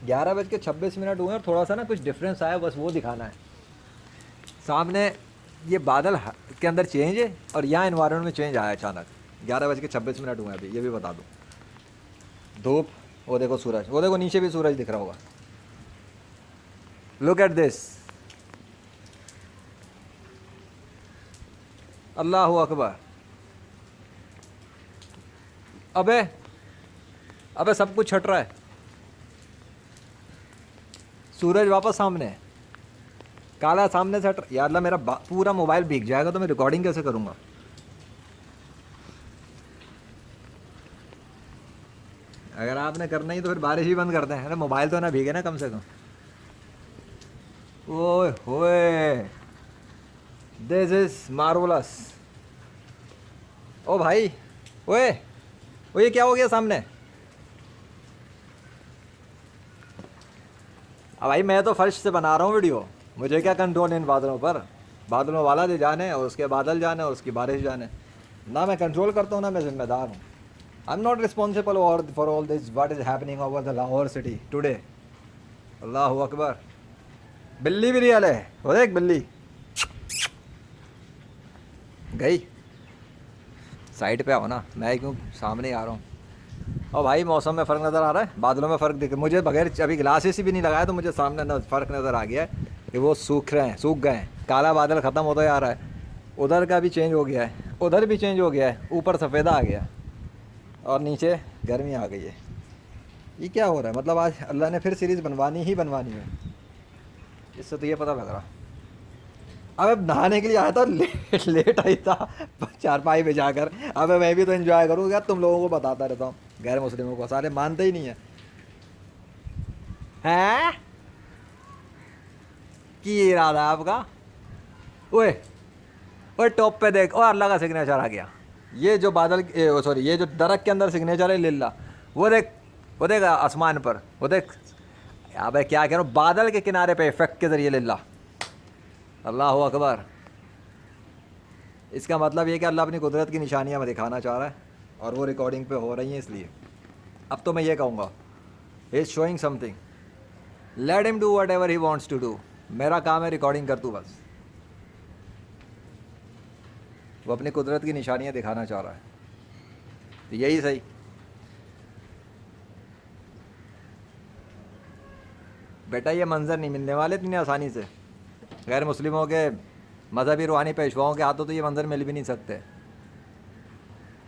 11:26 हुए और थोड़ा सा ना कुछ डिफरेंस आया, बस वो दिखाना है। सामने ये बादल के अंदर चेंज है और यहाँ इन्वायरमेंट में चेंज आया अचानक। 11:26 हुए अभी, ये भी बता दूँ। धूप, वो देखो सूरज, वो देखो नीचे भी सूरज दिख रहा होगा। लुक एट दिस, अल्लाह अकबर। अबे अबे सब कुछ छट रहा है, सूरज वापस सामने है, काला सामने से हट। यार अल्लाह, मेरा पूरा मोबाइल भीग जाएगा तो मैं रिकॉर्डिंग कैसे करूँगा। अगर आपने करना ही तो फिर बारिश ही बंद कर दें। अरे मोबाइल तो ना भीगे ना कम से कम। ओए होए, दिस इज मार्वलस। ओ भाई, ओए, ओ ये क्या हो गया सामने। अब भाई मैं तो फर्श से बना रहा हूँ वीडियो, मुझे क्या कंट्रोल इन बादलों पर। बादलों वाला दे जाने और उसके बादल जाने और उसकी बारिश जाने। ना मैं कंट्रोल करता हूँ ना मैं जिम्मेदार हूँ। I am not responsible for all this what is happening over the Lahore city today. अल्लाह अकबर। बिल्ली भी रियल है, वो देख बिल्ली गई। साइड पे आओ ना, मैं क्यों सामने आ रहा हूँ। और भाई मौसम में फ़र्क नज़र आ रहा है, बादलों में फ़र्क दिख मुझे। बगैर अभी ग्लासेस भी नहीं लगाया तो मुझे सामने फ़र्क नज़र आ गया है कि वो सूख रहे हैं, सूख गए हैं। काला बादल ख़त्म होता जा रहा है, उधर का भी चेंज हो गया है, उधर भी चेंज हो गया है, ऊपर सफ़ेदा आ गया और नीचे गर्मी आ गई है। ये क्या हो रहा है, मतलब आज अल्लाह ने फिर सीरीज़ बनवानी ही बनवानी है। इससे तो ये पता लग रहा। अब नहाने के लिए आया था, लेट लेट आई था चारपाई पे जाकर। अब मैं भी तो एंजॉय करूँ यार, तुम लोगों को बताता रहता हूँ, गैर मुस्लिमों को सारे मानते ही नहीं है। हैं की इरादा है आपका। ओए ओए टॉप पे देख, और अल्लाह का सिग्नेचर आ गया। ये जो बादल, सॉरी, ये जो दरख्त के अंदर सिग्नेचर है लिल्ला, वो देख, वो देख आसमान पर, वो देख। अब क्या कह रहा हूँ, बादल के किनारे पे इफेक्ट के जरिए लिल्ला। अल्लाह अकबर। इसका मतलब ये कि अल्लाह अपनी कुदरत की निशानियाँ में दिखाना चाह रहा है और वो रिकॉर्डिंग पे हो रही हैं इसलिए। अब तो मैं ये कहूँगा, he is showing something, let him do whatever he wants to do. मेरा काम है रिकॉर्डिंग कर तू बस। वो अपनी कुदरत की निशानियाँ दिखाना चाह रहा है, तो यही सही। बेटा ये मंज़र नहीं मिलने वाले इतनी आसानी से। गैर मुस्लिमों के मजहबी रूहानी पेशवाओं के हाथों तो ये मंज़र मिल भी नहीं सकते,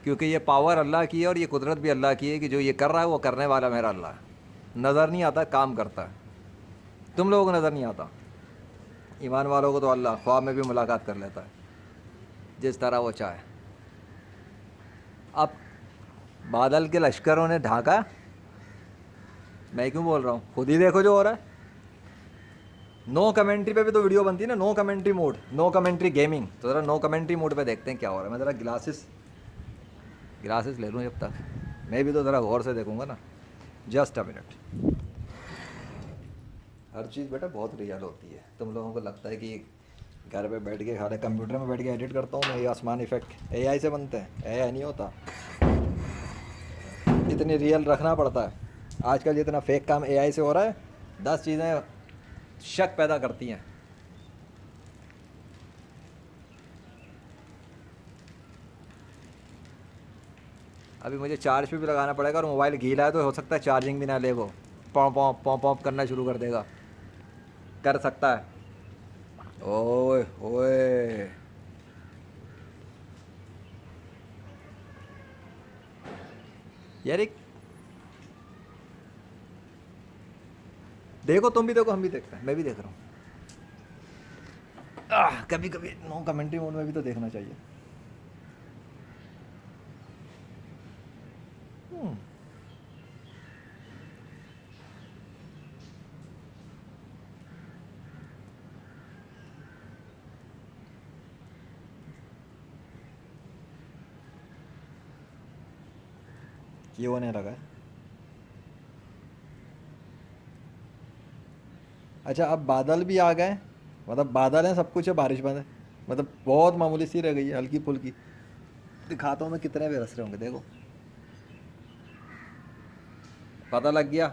क्योंकि ये पावर अल्लाह की है और ये कुदरत भी अल्लाह की है कि जो ये कर रहा है वो करने वाला मेरा अल्लाह है। नज़र नहीं आता, काम करता है। तुम लोगों को नज़र नहीं आता, ईमान वालों को तो अल्लाह ख्वाब में भी मुलाकात कर लेता है जिस तरह वो चाहे। अब बादल के लश्करों ने ढाका, मैं क्यों बोल रहा हूँ, खुद ही देखो जो हो रहा है। नो कमेंट्री पे भी तो वीडियो बनती है ना, no commentary mode, no commentary gaming. तो ज़रा नो कमेंट्री मोड पे देखते हैं क्या हो रहा है। मैं ज़रा ग्लासेस ले लूँ जब तक, मैं भी तो ज़रा गौर से देखूँगा ना। Just a minute. हर चीज़ बेटा बहुत रियल होती है। तुम लोगों को लगता है कि घर पे बैठ के, खाने कंप्यूटर में बैठ के एडिट करता हूँ मैं, ये आसमान इफेक्ट एआई से बनते हैं। एआई नहीं होता, इतनी रियल रखना पड़ता है। आजकल जितना फेक काम एआई से हो रहा है, 10 चीज़ें शक पैदा करती हैं। अभी मुझे चार्ज पे भी लगाना पड़ेगा और मोबाइल गीला है तो हो सकता है चार्जिंग भी ना ले, वो पॉप पॉप पॉप पॉप करना शुरू कर देगा, कर सकता है। ओए ओए, यार एक देखो, तुम भी देखो, हम भी देखते हैं, मैं भी देख रहा हूँ। कभी कभी नो कमेंट्री मोड में भी तो देखना चाहिए। हम्म, ये होने लगा है। अच्छा अब बादल भी आ गए, मतलब बादल हैं, सब कुछ है, बारिश बंद है, मतलब बहुत मामूली सी रह गई है, हल्की फुल्की। दिखाता हूँ मैं कितने बरस रहे होंगे, देखो पता लग गया।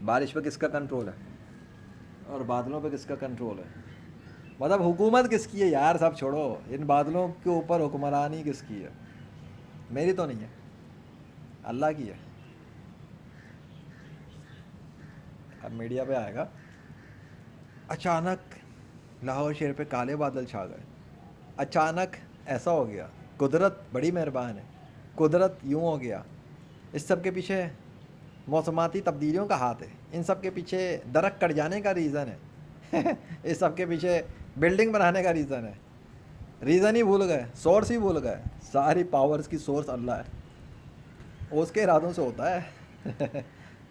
बारिश पे किसका कंट्रोल है और बादलों पे किसका कंट्रोल है? मतलब हुकूमत किसकी है यार? सब छोड़ो, इन बादलों के ऊपर हुक्मरानी किसकी है? मेरी तो नहीं है, अल्लाह की है। अब मीडिया पे आएगा अचानक लाहौर शहर पे काले बादल छा गए, अचानक ऐसा हो गया, कुदरत बड़ी मेहरबान है, कुदरत यूँ हो गया। इस सब के पीछे मौसमाती तब्दीलियों का हाथ है, इन सब के पीछे दरख्त कट जाने का रीज़न है इस सब के पीछे बिल्डिंग बनाने का रीज़न है। रीज़न ही भूल गए, सोर्स ही भूल गए। सारी पावर्स की सोर्स अल्लाह है, उसके इरादों से होता है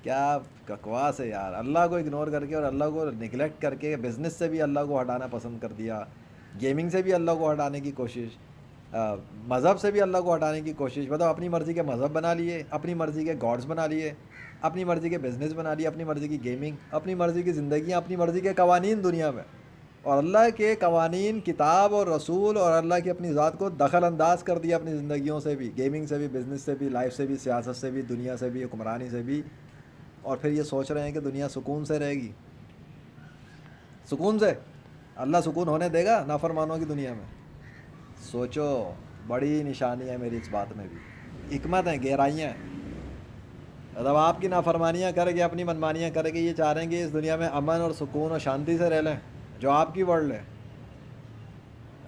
क्या बकवास है यार। अल्लाह को इग्नोर करके और अल्लाह को निगलेक्ट करके बिज़नेस से भी अल्लाह को हटाना पसंद कर दिया, गेमिंग से भी अल्लाह को हटाने की कोशिश, मज़हब से भी अल्लाह को हटाने की कोशिश। मतलब अपनी मर्ज़ी के मज़हब बना लिए, अपनी मर्ज़ी के गॉड्स बना लिए, अपनी मर्ज़ी के बिज़नेस बना लिए, अपनी मर्ज़ी की गेमिंग, अपनी मर्ज़ी की ज़िंदगी, अपनी मर्ज़ी के कवानीन दुनिया में। और अल्लाह के कवानीन, किताब और रसूल और अल्लाह की अपनी ज़ात को दखल अंदाज कर दिया अपनी ज़िंदगियों से भी, गेमिंग से भी, बिज़नेस से भी, लाइफ से भी, सियासत से भी, दुनिया से भी, हुक्मरानी से भी। और फिर ये सोच रहे हैं कि दुनिया सुकून से रहेगी। सुकून से अल्लाह सुकून होने देगा नाफरमानों की दुनिया में? सोचो, बड़ी निशानी है मेरी इस बात में भी, हिकमत है, गहराइयाँ हैं। मतलब आपकी नाफरमानियाँ करके, अपनी मनमानियाँ करके ये चाह रहे हैं कि इस दुनिया में अमन और सुकून और शांति से रह लें, जो आपकी वर्ल्ड है।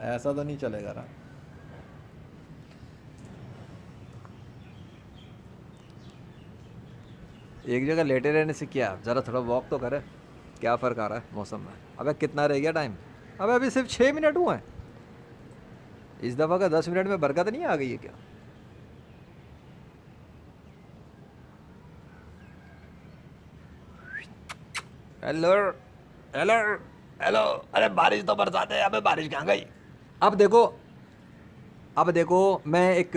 ऐसा तो नहीं चलेगा ना। एक जगह लेटे रहने से क्या, ज़रा थोड़ा वॉक तो करे, क्या फ़र्क आ रहा है मौसम में? अबे कितना रह गया टाइम? अबे अभी सिर्फ 6 मिनट हुए हैं। इस दफ़ा का 10 मिनट में बरकत नहीं आ गई है क्या? हेलो हेलो हेलो, अरे बारिश तो बरसाते है, अबे बारिश कहाँ गई? अब देखो, अब देखो, मैं एक,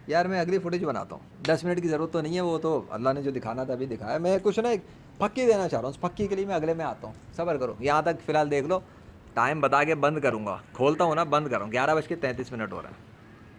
यार मैं अगली फुटेज बनाता हूँ। 10 मिनट की ज़रूरत तो नहीं है, वो तो अल्लाह ने जो दिखाना था अभी दिखाया। मैं कुछ ना एक पक्की देना चाह रहा हूँ, उस पक्की के लिए मैं अगले में आता हूँ। सब्र करो, यहाँ तक फ़िलहाल देख लो। टाइम बता के बंद करूँगा, खोलता हूँ ना, बंद करूँ। 11:33 हो रहा है।